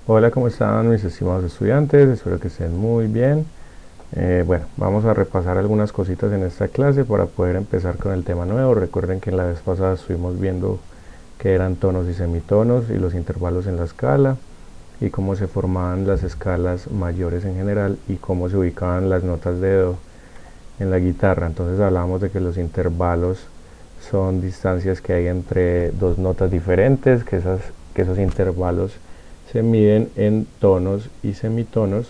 Hola, ¿cómo están mis estimados estudiantes? Espero que estén muy bien. Bueno, vamos a repasar algunas cositas en esta clase para poder empezar con el tema nuevo. Recuerden que en la vez pasada estuvimos viendo qué eran tonos y semitonos y los intervalos en la escala y cómo se formaban las escalas mayores en general y cómo se ubicaban las notas de do en la guitarra. Entonces hablábamos de que los intervalos son distancias que hay entre dos notas diferentes, que esos intervalos se miden en tonos y semitonos,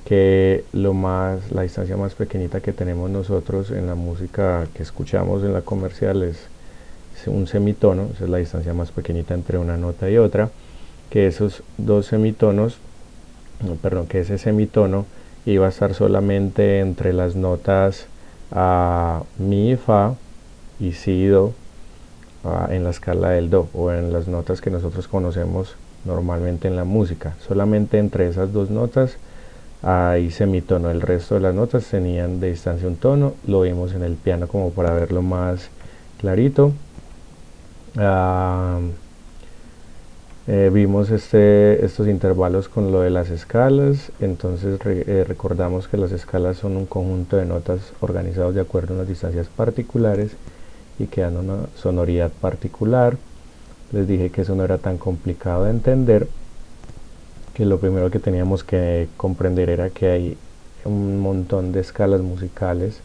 que la distancia más pequeñita que tenemos nosotros en la música que escuchamos en la comercial es un semitono. Esa es la distancia más pequeñita entre una nota y otra, que esos dos semitonos, no, perdón, que ese semitono iba a estar solamente entre las notas mi, fa y si, do, en la escala del do, o en las notas que nosotros conocemos normalmente en la música. Solamente entre esas dos notas hay semitono. El resto de las notas tenían de distancia un tono. Lo vimos en el piano como para verlo más clarito. Ah, Vimos estos intervalos con lo de las escalas. Entonces recordamos que las escalas son un conjunto de notas organizados de acuerdo a unas distancias particulares y que dan una sonoridad particular. Les dije que eso no era tan complicado de entender, que lo primero que teníamos que comprender era que hay un montón de escalas musicales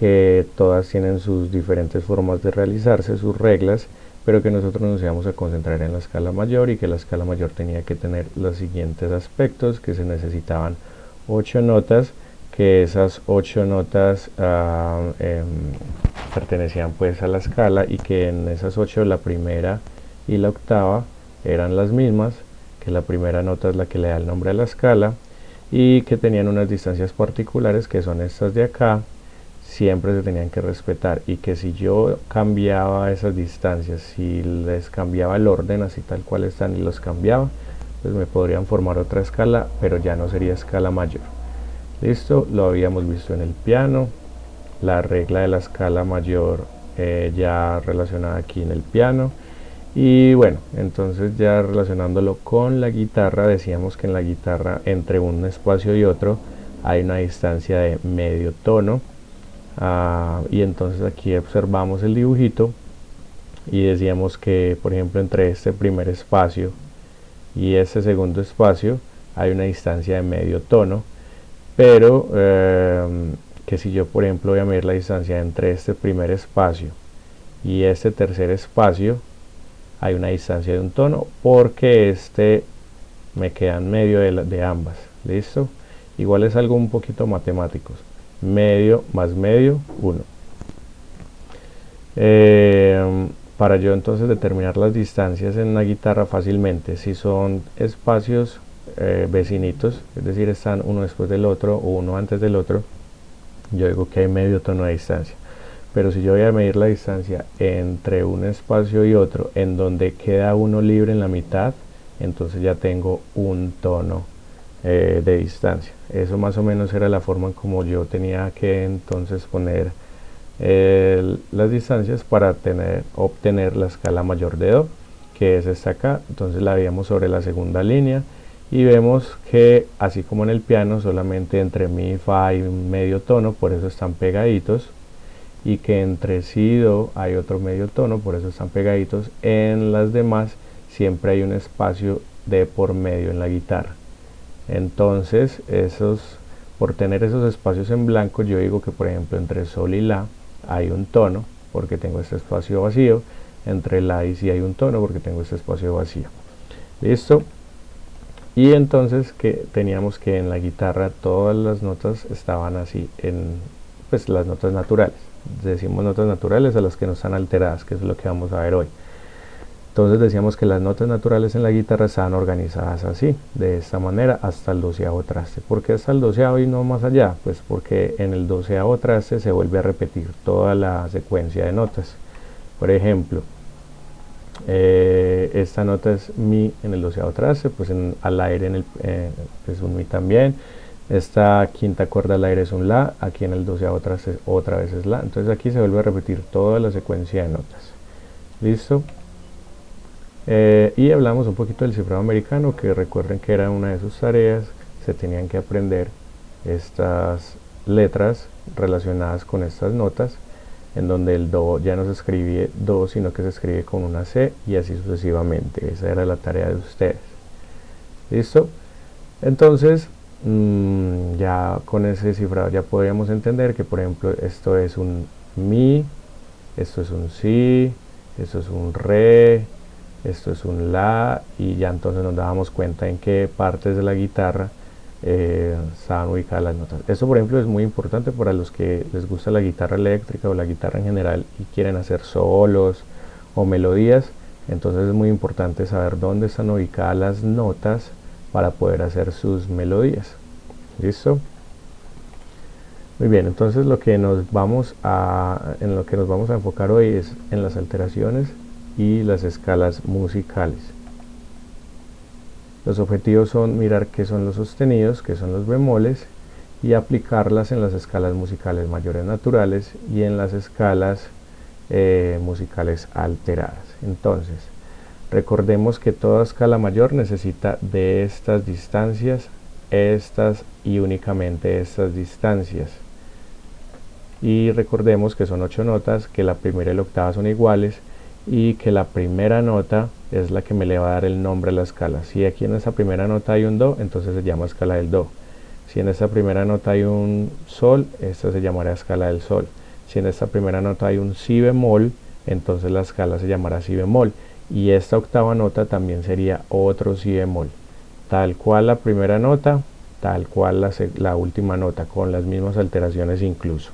que todas tienen sus diferentes formas de realizarse, sus reglas, pero que nosotros nos íbamos a concentrar en la escala mayor, y que la escala mayor tenía que tener los siguientes aspectos: que se necesitaban 8 notas, que esas 8 notas pertenecían pues a la escala, y que en esas 8 la primera y la octava eran las mismas, que la primera nota es la que le da el nombre a la escala, y que tenían unas distancias particulares que son estas de acá, siempre se tenían que respetar, y que si yo cambiaba esas distancias, si les cambiaba el orden así tal cual están y los cambiaba, pues me podrían formar otra escala, pero ya no sería escala mayor. Listo, lo habíamos visto en el piano, la regla de la escala mayor ya relacionada aquí en el piano. Y bueno, entonces ya relacionándolo con la guitarra, decíamos que en la guitarra entre un espacio y otro hay una distancia de medio tono. Y entonces aquí observamos el dibujito y decíamos que, por ejemplo, entre este primer espacio y este segundo espacio hay una distancia de medio tono, pero que si yo, por ejemplo, voy a medir la distancia entre este primer espacio y este tercer espacio, hay una distancia de un tono, porque este me queda en medio de ambas. ¿Listo? Igual es algo un poquito matemáticos. Medio más medio, 1. Para yo entonces determinar las distancias en una guitarra fácilmente, si son espacios vecinitos, es decir, están uno después del otro o uno antes del otro, yo digo que hay medio tono de distancia. Pero si yo voy a medir la distancia entre un espacio y otro, en donde queda uno libre en la mitad, entonces ya tengo un tono de distancia. Eso más o menos era la forma en como yo tenía que entonces poner las distancias para obtener la escala mayor de do, que es esta acá. Entonces la veíamos sobre la segunda línea y vemos que, así como en el piano, solamente entre mi, fa hay un medio tono, por eso están pegaditos, y que entre si y do hay otro medio tono, por eso están pegaditos. En las demás siempre hay un espacio de por medio en la guitarra. Entonces por tener esos espacios en blanco, yo digo que, por ejemplo, entre sol y la hay un tono, porque tengo este espacio vacío. Entre la y si hay un tono, porque tengo este espacio vacío. Listo. Y entonces que teníamos que en la guitarra todas las notas estaban así, pues las notas naturales. Decimos notas naturales a las que no están alteradas, que es lo que vamos a ver hoy. Entonces decíamos que las notas naturales en la guitarra estaban organizadas así, de esta manera, hasta el 12º traste. ¿Por qué hasta el 12º y no más allá? Pues porque en el 12º traste se vuelve a repetir toda la secuencia de notas. Por ejemplo, esta nota es mi en el 12º traste, pues al aire es un mi también. Esta quinta cuerda al aire es un la, aquí en el 12º traste otra vez es la. Entonces aquí se vuelve a repetir toda la secuencia de notas. ¿Listo? Y hablamos un poquito del cifrado americano, que recuerden que era una de sus tareas, se tenían que aprender estas letras relacionadas con estas notas, en donde el do ya no se escribe do, sino que se escribe con una C y así sucesivamente. Esa era la tarea de ustedes. ¿Listo? Entonces, ya con ese cifrado ya podríamos entender que, por ejemplo, esto es un mi, esto es un si, esto es un re, esto es un la, y ya entonces nos dábamos cuenta en qué partes de la guitarra estaban ubicadas las notas. Esto, por ejemplo, es muy importante para los que les gusta la guitarra eléctrica o la guitarra en general y quieren hacer solos o melodías. Entonces es muy importante saber dónde están ubicadas las notas para poder hacer sus melodías. ¿Listo? Muy bien, entonces en lo que nos vamos a enfocar hoy es en las alteraciones y las escalas musicales. Los objetivos son mirar qué son los sostenidos, qué son los bemoles, y aplicarlas en las escalas musicales mayores naturales y en las escalas musicales alteradas. Entonces, recordemos que toda escala mayor necesita de estas distancias, estas y únicamente estas distancias. Y recordemos que son 8 notas, que la primera y la octava son iguales y que la primera nota es la que me le va a dar el nombre a la escala. Si aquí en esta primera nota hay un do, entonces se llama escala del do. Si en esta primera nota hay un sol, esta se llamará escala del sol. Si en esta primera nota hay un si bemol, entonces la escala se llamará si bemol. Y esta octava nota también sería otro si bemol. Tal cual la primera nota, tal cual la última nota, con las mismas alteraciones incluso.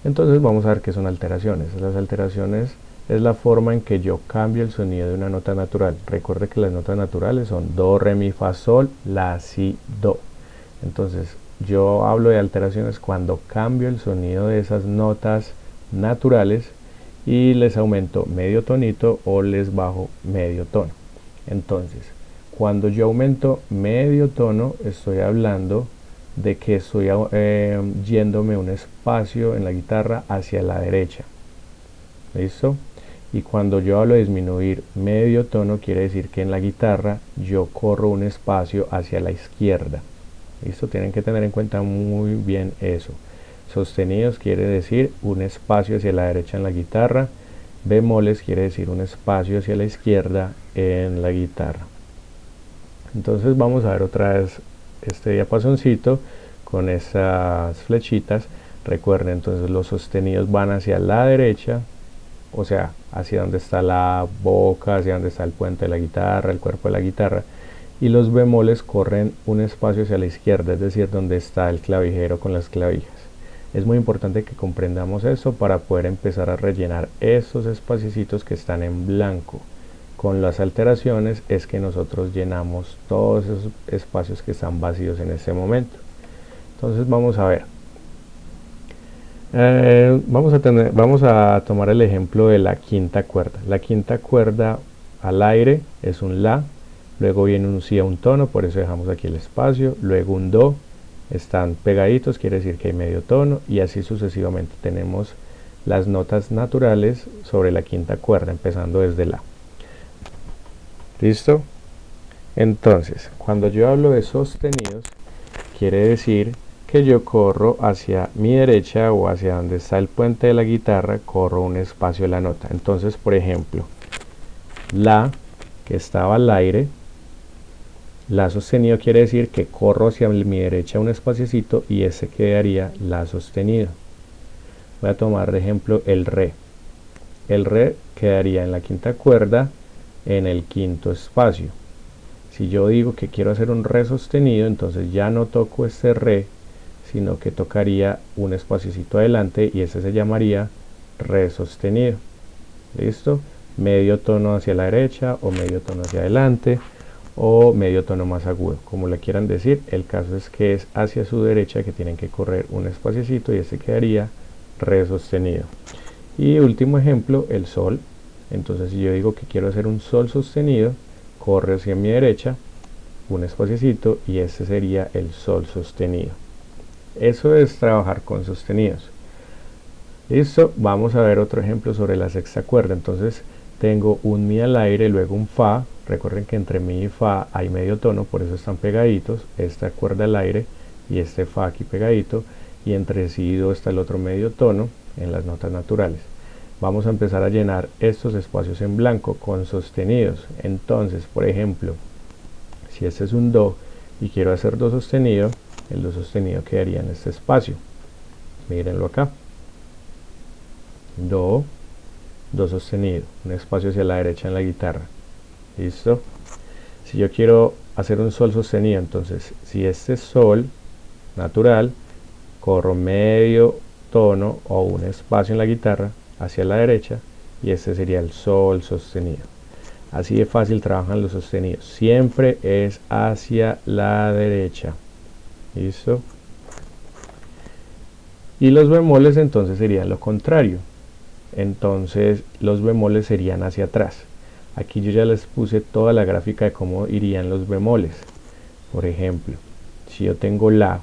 Entonces vamos a ver qué son alteraciones. Las alteraciones es la forma en que yo cambio el sonido de una nota natural. Recuerde que las notas naturales son do, re, mi, fa, sol, la, si, do. Entonces yo hablo de alteraciones cuando cambio el sonido de esas notas naturales y les aumento medio tonito o les bajo medio tono. Entonces, cuando yo aumento medio tono, estoy hablando de que estoy yéndome un espacio en la guitarra hacia la derecha. ¿Listo? Y cuando yo hablo de disminuir medio tono, quiere decir que en la guitarra yo corro un espacio hacia la izquierda. ¿Listo? Tienen que tener en cuenta muy bien eso. Sostenidos quiere decir un espacio hacia la derecha en la guitarra. Bemoles quiere decir un espacio hacia la izquierda en la guitarra. Entonces vamos a ver otra vez este diapasoncito con esas flechitas. Recuerden, entonces los sostenidos van hacia la derecha, o sea, hacia donde está la boca, hacia donde está el puente de la guitarra, el cuerpo de la guitarra, y los bemoles corren un espacio hacia la izquierda, es decir, donde está el clavijero con las clavijas. Es muy importante que comprendamos eso para poder empezar a rellenar esos espacios que están en blanco. Con las alteraciones es que nosotros llenamos todos esos espacios que están vacíos en este momento. Entonces vamos a ver. Vamos a tomar el ejemplo de la quinta cuerda. La quinta cuerda al aire es un la, luego viene un si a un tono, por eso dejamos aquí el espacio, luego un do, están pegaditos, quiere decir que hay medio tono, y así sucesivamente. Tenemos las notas naturales sobre la quinta cuerda, empezando desde la. ¿Listo? Entonces, cuando yo hablo de sostenidos, quiere decir que yo corro hacia mi derecha o hacia donde está el puente de la guitarra, corro un espacio de la nota. Entonces, por ejemplo, la, que estaba al aire, la sostenido quiere decir que corro hacia mi derecha un espaciocito y ese quedaría la sostenido. Voy a tomar de ejemplo el re. El re quedaría en la quinta cuerda, en el quinto espacio. Si yo digo que quiero hacer un re sostenido, entonces ya no toco este re, sino que tocaría un espaciocito adelante y ese se llamaría re sostenido. ¿Listo? Medio tono hacia la derecha o medio tono hacia adelante o medio tono más agudo, como le quieran decir. El caso es que es hacia su derecha que tienen que correr un espaciocito y ese quedaría re sostenido. Y último ejemplo, el sol. Entonces si yo digo que quiero hacer un sol sostenido, corre hacia mi derecha un espaciocito y ese sería el sol sostenido. Eso es trabajar con sostenidos. Listo, vamos a ver otro ejemplo sobre la sexta cuerda. Entonces tengo un mi al aire, luego un fa. Recuerden que entre mi y fa hay medio tono, por eso están pegaditos, esta cuerda al aire y este fa aquí pegadito, y entre si y do está el otro medio tono en las notas naturales. Vamos a empezar a llenar estos espacios en blanco con sostenidos. Entonces, por ejemplo, si este es un do y quiero hacer do sostenido, el do sostenido quedaría en este espacio. Mírenlo acá. Do, do sostenido, un espacio hacia la derecha en la guitarra. ¿Listo? Si yo quiero hacer un sol sostenido, entonces si este es sol natural, corro medio tono o un espacio en la guitarra hacia la derecha y este sería el sol sostenido. Así de fácil trabajan los sostenidos. Siempre es hacia la derecha. ¿Listo? Y los bemoles entonces serían lo contrario. Entonces los bemoles serían hacia atrás. Aquí yo ya les puse toda la gráfica de cómo irían los bemoles. Por ejemplo, si yo tengo la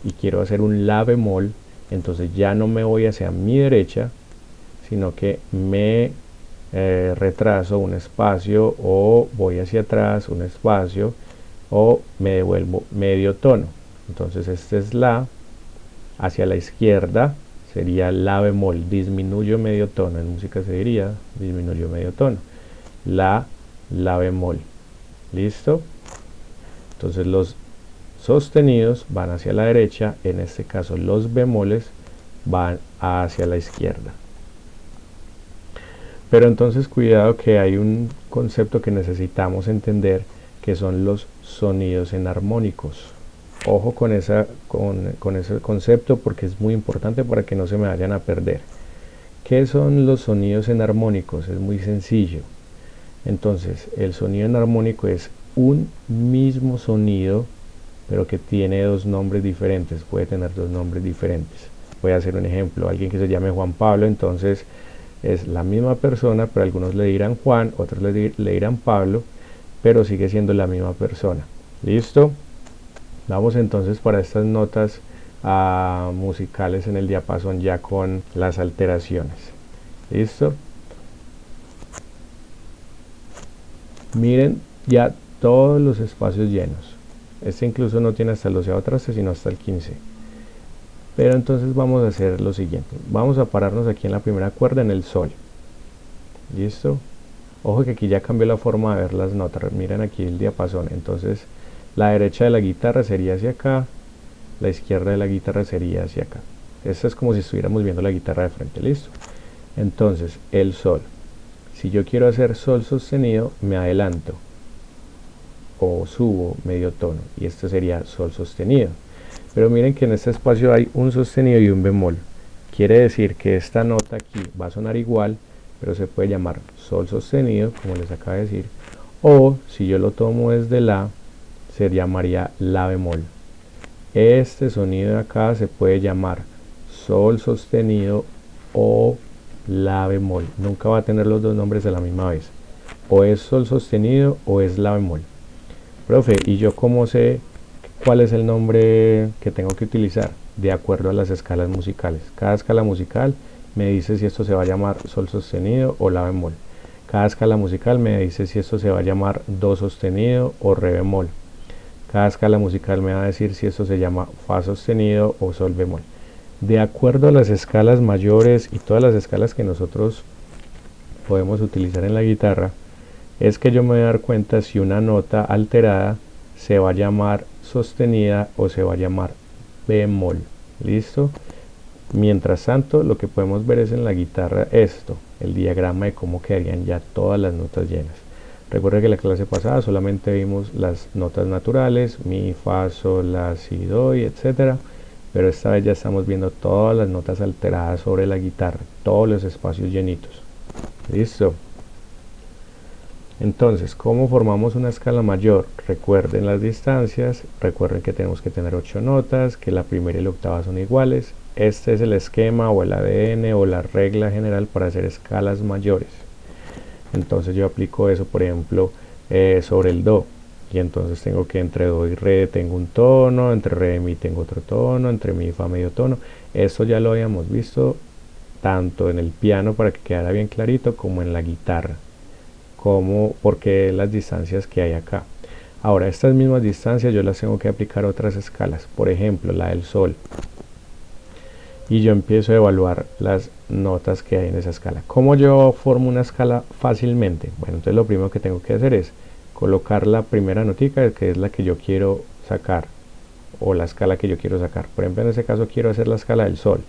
y quiero hacer un la bemol, entonces ya no me voy hacia mi derecha, sino que me retraso un espacio o voy hacia atrás un espacio o me devuelvo medio tono. Entonces este es la, hacia la izquierda sería la bemol, disminuyo medio tono, en música se diría disminuyo medio tono, la bemol. ¿Listo? Entonces los sostenidos van hacia la derecha, en este caso los bemoles van hacia la izquierda. Pero entonces cuidado que hay un concepto que necesitamos entender, que son los sonidos enarmónicos. Ojo con ese concepto porque es muy importante para que no se me vayan a perder. ¿Qué son los sonidos enarmónicos? Es muy sencillo. Entonces el sonido enarmónico es un mismo sonido pero que tiene dos nombres diferentes, puede tener dos nombres diferentes. Voy a hacer un ejemplo, alguien que se llame Juan Pablo, entonces es la misma persona, pero algunos le dirán Juan, otros le dirán Pablo, pero sigue siendo la misma persona. ¿Listo? Vamos entonces para estas notas musicales en el diapasón ya con las alteraciones. ¿Listo? Miren ya todos los espacios llenos. Este incluso no tiene hasta el 12º traste, sino hasta el 15. Pero entonces vamos a hacer lo siguiente. Vamos a pararnos aquí en la primera cuerda, en el sol. ¿Listo? Ojo que aquí ya cambió la forma de ver las notas. Miren aquí el diapasón. Entonces la derecha de la guitarra sería hacia acá, la izquierda de la guitarra sería hacia acá. Esto es como si estuviéramos viendo la guitarra de frente. ¿Listo? Entonces el sol. Si yo quiero hacer sol sostenido, me adelanto o subo medio tono y este sería sol sostenido. Pero miren que en este espacio hay un sostenido y un bemol. Quiere decir que esta nota aquí va a sonar igual, pero se puede llamar sol sostenido, como les acabo de decir, o si yo lo tomo desde la, se llamaría la bemol. Este sonido de acá se puede llamar sol sostenido o la bemol. Nunca va a tener los dos nombres a la misma vez. O es sol sostenido o es la bemol. Profe, ¿y yo cómo sé cuál es el nombre que tengo que utilizar? De acuerdo a las escalas musicales. Cada escala musical me dice si esto se va a llamar sol sostenido o la bemol. Cada escala musical me dice si esto se va a llamar do sostenido o re bemol. Cada escala musical me va a decir si esto se llama fa sostenido o sol bemol. De acuerdo a las escalas mayores y todas las escalas que nosotros podemos utilizar en la guitarra, es que yo me voy a dar cuenta si una nota alterada se va a llamar sostenida o se va a llamar bemol. ¿Listo? Mientras tanto, lo que podemos ver es en la guitarra esto, el diagrama de cómo quedarían ya todas las notas llenas. Recuerden que en la clase pasada solamente vimos las notas naturales, mi, fa, sol, la, si, do, y etcétera, pero esta vez ya estamos viendo todas las notas alteradas sobre la guitarra, todos los espacios llenitos. ¿Listo? Entonces, ¿cómo formamos una escala mayor? Recuerden las distancias, recuerden que tenemos que tener 8 notas, que la primera y la octava son iguales. Este es el esquema o el ADN o la regla general para hacer escalas mayores. Entonces yo aplico eso, por ejemplo, sobre el do. Y entonces tengo que entre do y re tengo un tono, entre re y mi tengo otro tono, entre mi y fa medio tono. Esto ya lo habíamos visto tanto en el piano para que quedara bien clarito como en la guitarra. porque las distancias que hay acá. Ahora, estas mismas distancias yo las tengo que aplicar a otras escalas, por ejemplo, la del sol. Y yo empiezo a evaluar las notas que hay en esa escala. ¿Cómo yo formo una escala fácilmente? Bueno, entonces lo primero que tengo que hacer es colocar la primera notica, que es la que yo quiero sacar, o la escala que yo quiero sacar. Por ejemplo, en este caso quiero hacer la escala del sol.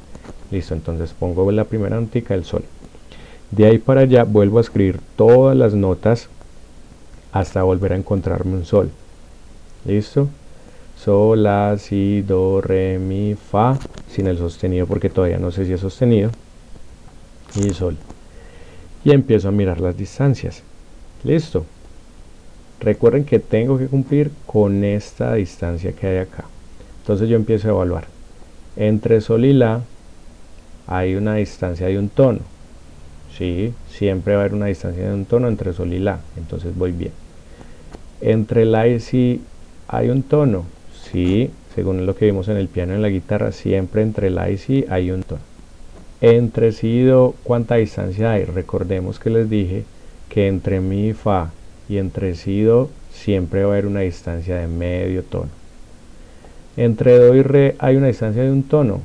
Listo, entonces pongo la primera notica del sol. De ahí para allá vuelvo a escribir todas las notas hasta volver a encontrarme un sol. Listo. Sol, la, si, do, re, mi, fa, sin el sostenido porque todavía no sé si es sostenido, y sol. Y empiezo a mirar las distancias. Listo. Recuerden que tengo que cumplir con esta distancia que hay acá. Entonces yo empiezo a evaluar. Entre sol y la hay una distancia de un tono. Sí, siempre va a haber una distancia de un tono entre sol y la. Entonces voy bien. Entre la y si hay un tono. Sí, según lo que vimos en el piano y en la guitarra, siempre entre la y si hay un tono. Entre si y do, ¿cuánta distancia hay? Recordemos que les dije que entre mi y fa y entre si y do siempre va a haber una distancia de medio tono. Entre do y re hay una distancia de un tono.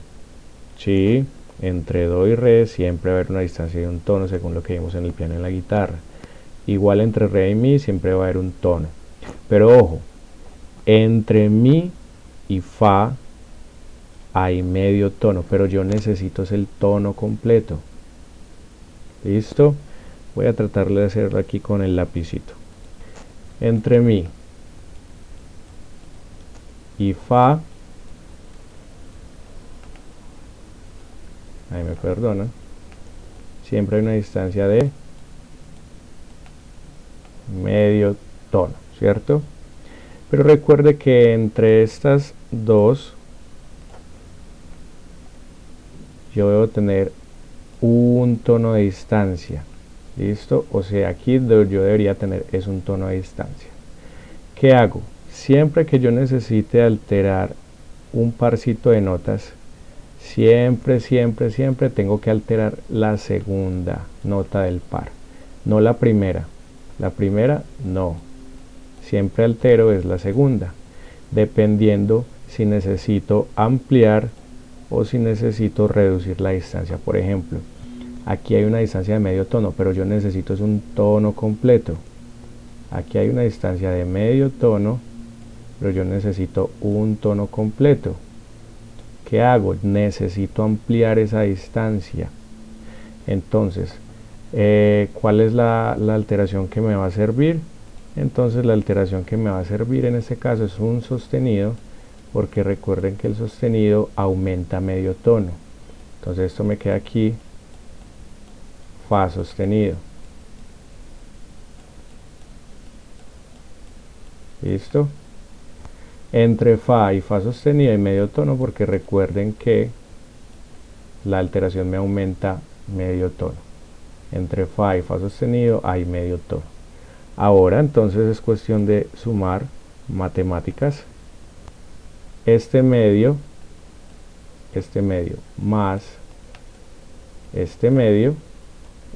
Sí, entre do y re siempre va a haber una distancia de un tono según lo que vimos en el piano y en la guitarra. Igual entre re y mi siempre va a haber un tono. Pero ojo, entre mi y fa hay medio tono, pero yo necesito es el tono completo. ¿Listo? Voy a tratar de hacerlo aquí con el lapicito. Entre mi y fa, ahí me perdonan, siempre hay una distancia de medio tono, ¿cierto? Pero recuerde que entre estas dos yo debo tener un tono de distancia. ¿Listo? O sea, aquí yo debería tener es un tono de distancia. ¿Qué hago? Siempre que yo necesite alterar un parcito de notas, siempre tengo que alterar la segunda nota del par, no la primera. La primera no, siempre altero es la segunda, dependiendo si necesito ampliar o si necesito reducir la distancia. Por ejemplo, aquí hay una distancia de medio tono, pero yo necesito es un tono completo. Aquí hay una distancia de medio tono, pero yo necesito un tono completo. ¿Qué hago? Necesito ampliar esa distancia. Entonces, ¿cuál es la alteración que me va a servir? Entonces la alteración que me va a servir en este caso es un sostenido, porque recuerden que el sostenido aumenta medio tono. Entonces esto me queda aquí, fa sostenido. ¿Listo? Entre fa y fa sostenido hay medio tono, porque recuerden que la alteración me aumenta medio tono. Entre fa y fa sostenido hay medio tono. Ahora entonces es cuestión de sumar matemáticas. Este medio más este medio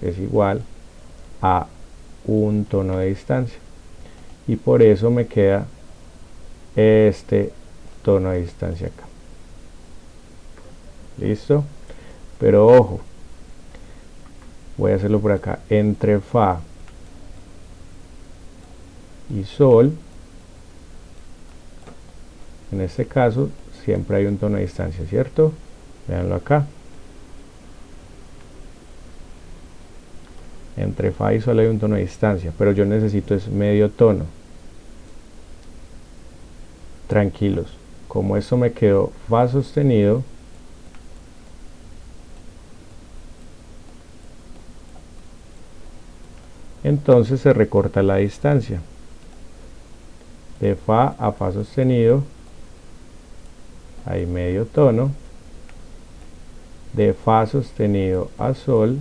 es igual a un tono de distancia, y por eso me queda este tono de distancia acá. ¿Listo? Pero ojo, voy a hacerlo por acá. Entre fa y sol, en este caso siempre hay un tono de distancia, ¿cierto? Veanlo acá. Entre fa y sol hay un tono de distancia, pero yo necesito es medio tono. Tranquilos, como esto me quedó fa sostenido, entonces se recorta la distancia. De fa a fa sostenido hay medio tono. De fa sostenido a sol,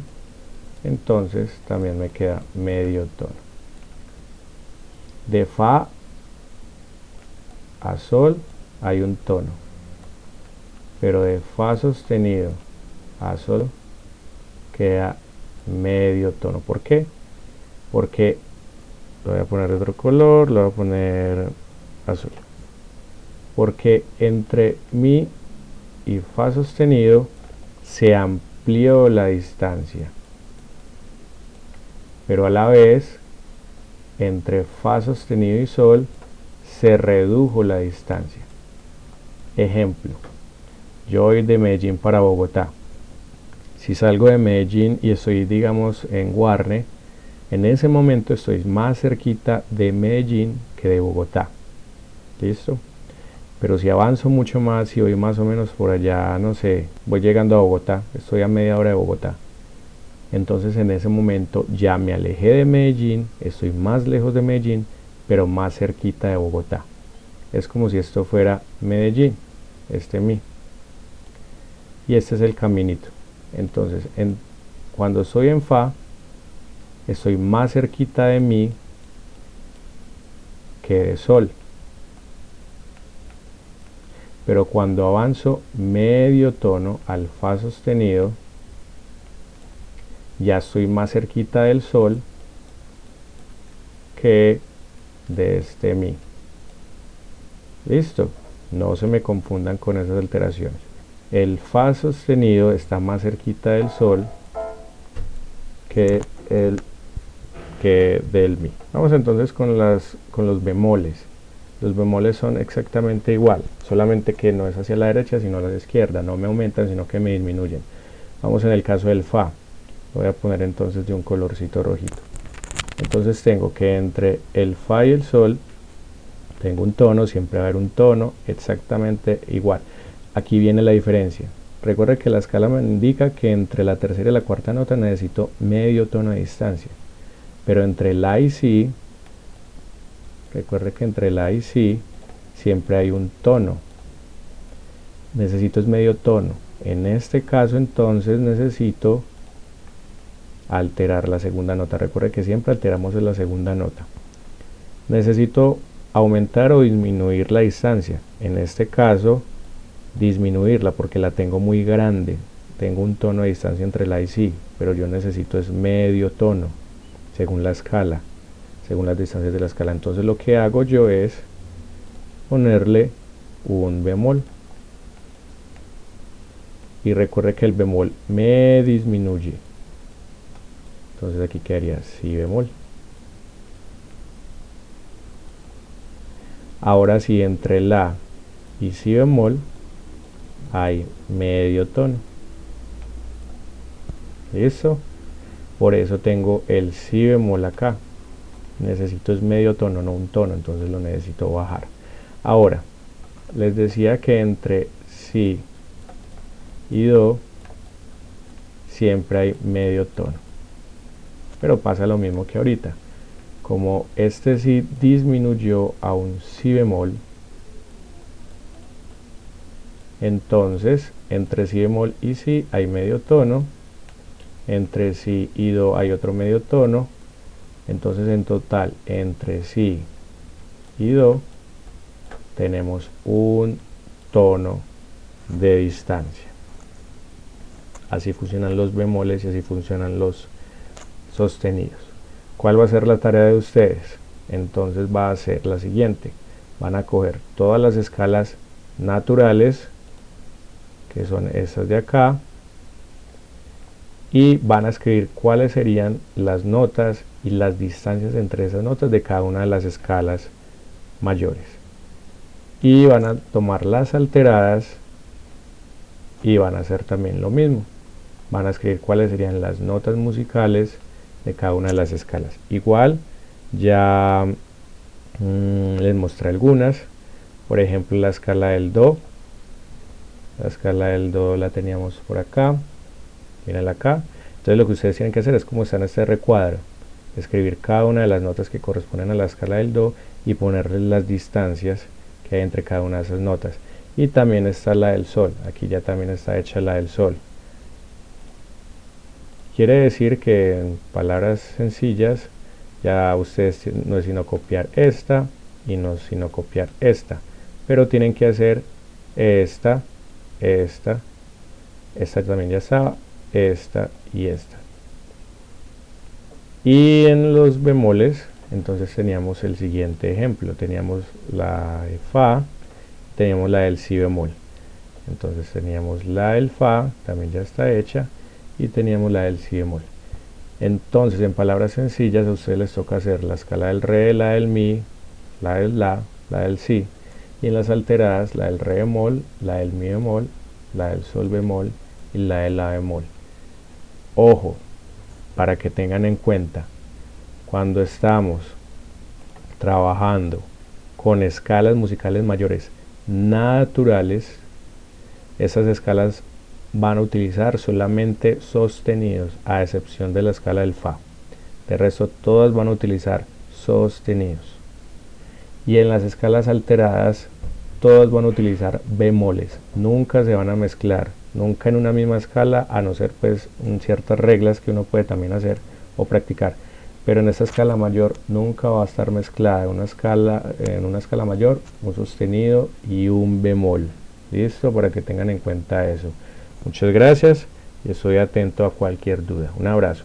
entonces también me queda medio tono. De fa a sol hay un tono, pero de fa sostenido a sol queda medio tono. ¿Por qué? Porque Lo voy a poner de otro color, lo voy a poner azul. Porque entre mi y fa sostenido se amplió la distancia, pero a la vez entre fa sostenido y sol se redujo la distancia. Ejemplo, yo voy de Medellín para Bogotá. Si salgo de Medellín y estoy, digamos, en Guarne, en ese momento estoy más cerquita de Medellín que de Bogotá. ¿Listo? Pero si avanzo mucho más, si voy más o menos por allá, no sé, voy llegando a Bogotá, estoy a media hora de Bogotá. Entonces en ese momento ya me alejé de Medellín, estoy más lejos de Medellín, pero más cerquita de Bogotá. Es como si esto fuera Medellín, mi. Y este es el caminito. Entonces, cuando estoy en fa, estoy más cerquita de mi que de sol. Pero cuando avanzo medio tono al fa sostenido, ya estoy más cerquita del sol que de mi. Listo, no se me confundan con esas alteraciones. El fa sostenido está más cerquita del sol que del mi. Vamos entonces con los bemoles. Los bemoles son exactamente igual, solamente que no es hacia la derecha sino a la izquierda, no me aumentan sino que me disminuyen. Vamos en el caso del fa, lo voy a poner entonces de un colorcito rojito. Entonces tengo que entre el fa y el sol tengo un tono, siempre va a haber un tono exactamente igual. Aquí viene la diferencia. Recuerda que la escala me indica que entre la tercera y la cuarta nota necesito medio tono de distancia. Pero entre la y si, recuerde que entre la y si siempre hay un tono. Necesito es medio tono. En este caso entonces necesito alterar la segunda nota. Recuerde que siempre alteramos en la segunda nota. Necesito aumentar o disminuir la distancia. En este caso disminuirla porque la tengo muy grande. Tengo un tono de distancia entre la y si, pero yo necesito es medio tono según la escala, según las distancias de la escala. Entonces lo que hago yo es ponerle un bemol. Y recuerde que el bemol me disminuye. Entonces aquí quedaría si bemol. Ahora sí, entre la y si bemol hay medio tono. ¿Listo? Por eso tengo el si bemol acá. Necesito es medio tono, no un tono, entonces lo necesito bajar. Ahora, les decía que entre si y do siempre hay medio tono. Pero pasa lo mismo que ahorita. Como este si disminuyó a un si bemol, entonces entre si bemol y si hay medio tono, entre si y do hay otro medio tono, entonces en total entre si y do tenemos un tono de distancia. Así funcionan los bemoles y así funcionan los sostenidos. ¿Cuál va a ser la tarea de ustedes? Entonces va a ser la siguiente. Van a coger todas las escalas naturales, que son estas de acá, y van a escribir cuáles serían las notas y las distancias entre esas notas de cada una de las escalas mayores. Y van a tomar las alteradas y van a hacer también lo mismo. Van a escribir cuáles serían las notas musicales de cada una de las escalas. Igual ya les mostré algunas. Por ejemplo, la escala del do. La escala del do la teníamos por acá. Mírenla acá. Entonces lo que ustedes tienen que hacer es como está en este recuadro. Escribir cada una de las notas que corresponden a la escala del do y ponerles las distancias que hay entre cada una de esas notas. Y también está la del sol. Aquí ya también está hecha la del sol. Quiere decir que en palabras sencillas ya ustedes no es sino copiar esta y no es sino copiar esta, pero tienen que hacer esta también ya estaba, esta y esta. Y en los bemoles Entonces teníamos el siguiente ejemplo, teníamos la de fa, teníamos la del si bemol. Entonces teníamos la del fa, también ya está hecha, y teníamos la del si bemol. Entonces, en palabras sencillas, a ustedes les toca hacer la escala del re, la del mi, la del la del si, y en las alteradas, la del re bemol, la del mi bemol, la del sol bemol y la del la bemol. Ojo, para que tengan en cuenta, cuando estamos trabajando con escalas musicales mayores naturales, esas escalas van a utilizar solamente sostenidos, a excepción de la escala del fa. De resto, todas van a utilizar sostenidos. Y en las escalas alteradas, todas van a utilizar bemoles. Nunca se van a mezclar, nunca en una misma escala, a no ser pues ciertas reglas que uno puede también hacer o practicar. Pero en esta escala mayor nunca va a estar mezclada en una escala mayor un sostenido y un bemol. Listo, para que tengan en cuenta eso. Muchas gracias y estoy atento a cualquier duda. Un abrazo.